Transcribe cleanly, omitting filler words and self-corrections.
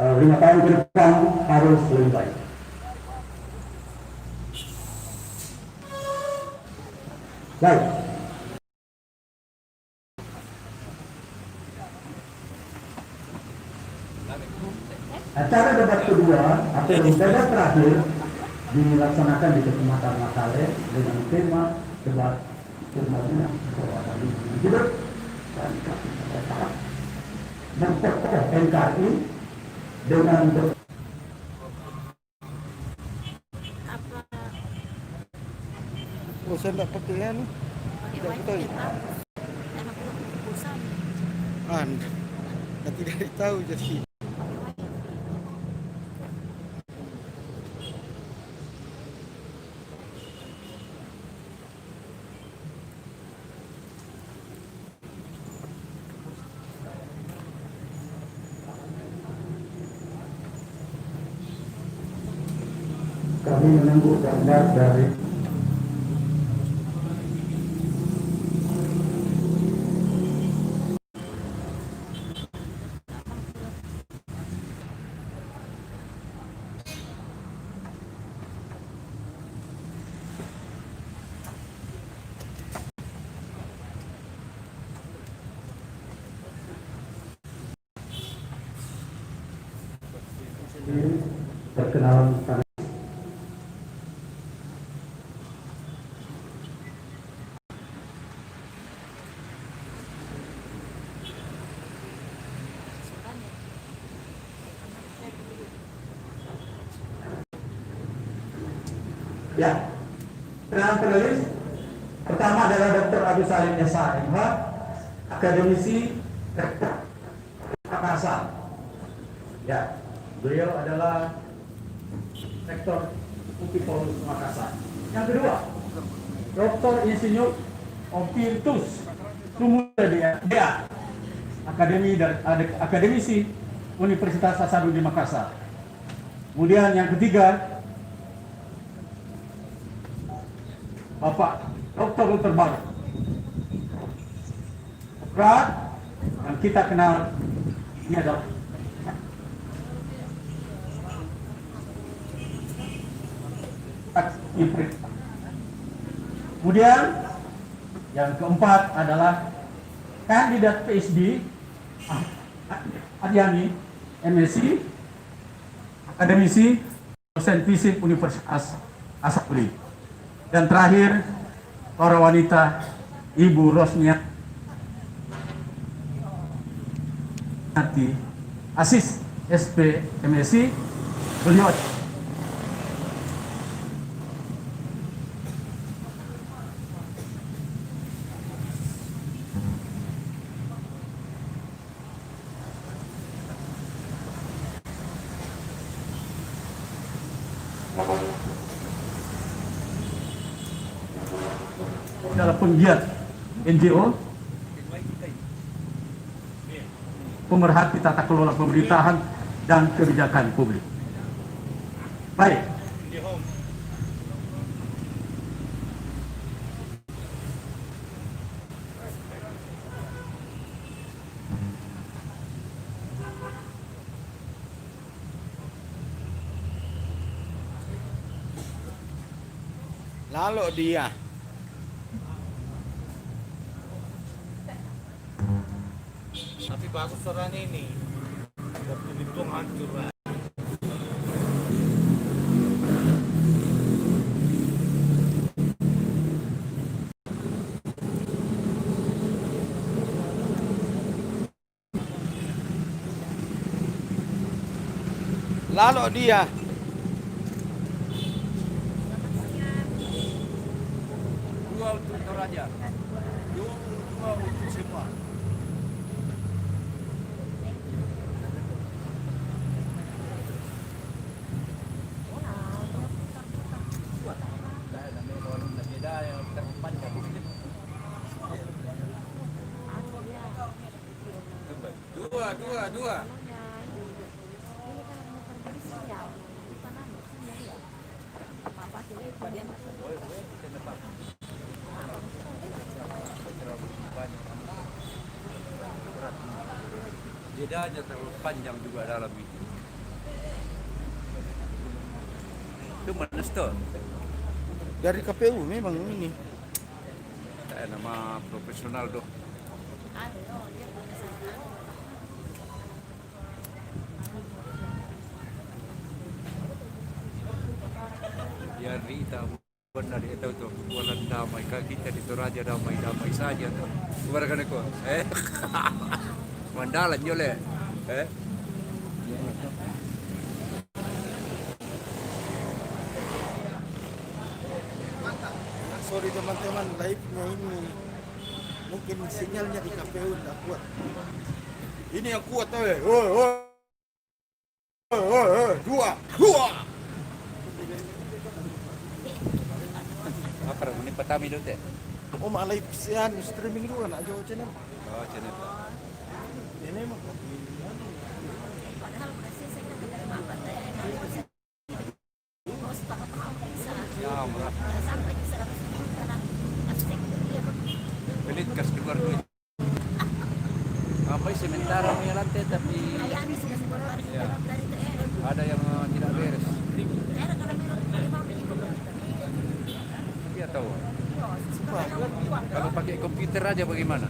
5 tahun ke depan harus lebih baik. Baik. Acara debat kedua atau debat terakhir dilaksanakan di Kecamatan Makale dengan tema debat sebenarnya hidup dan memperkuat NKRI dengan Oh, saya tidak pakai ya nih. Tidak tahu. Tidak tahu jadi. kami menunggu gambar dari perkenalan kami. Ya, kenalan penulis pertama adalah Dr. Agus Salim SH, akademisi Makassar. Ya, beliau adalah Rektor UPI Polus Makassar. Yang kedua, Dr. Insinyur Opintus Sumudia, akademisi Universitas Hasanuddin Makassar. Kemudian yang ketiga, Bapak Dr. Terbaru, Demokrat yang kita kenal ini adalah kemudian yang keempat adalah kandidat PhD Adiani MSc, akademisi dosen fisik Universitas Hasanuddin. Dan terakhir, para wanita Ibu Rosnia Asis SP MSc, beliau adalah penggiat NGO, pemerhati tata kelola pemerintahan dan kebijakan publik. Baik. Lalu dia. Tapi bagus suaranya ini. Waktu dibuang hancur. Lalu dia. Dua untuk Toraja. Dua untuk semua. Dua. Jedanya terlalu panjang juga dalam itu. Itu mana store? Dari KPU memang ini. Nama profesional doh. Ya Rita benar itu tuh bulan damai kak kita di Toraja damai saja tuh. Keluarga ko. Mandalan jole. Sorry teman-teman, live-nya ini mungkin sinyalnya di KPU tidak kuat. Ini yang kuat tuh. Dua. Apa ini petami dulu teh? Oh, malah live streaming dulu nak jauh channel. Oh, channel. Ini mah. Ya, murah. Pelit kas keluar duit. Apa sementara punya lantai tapi ya, ada yang tidak beres. Dia tahu. Kalau pakai komputer aja bagaimana?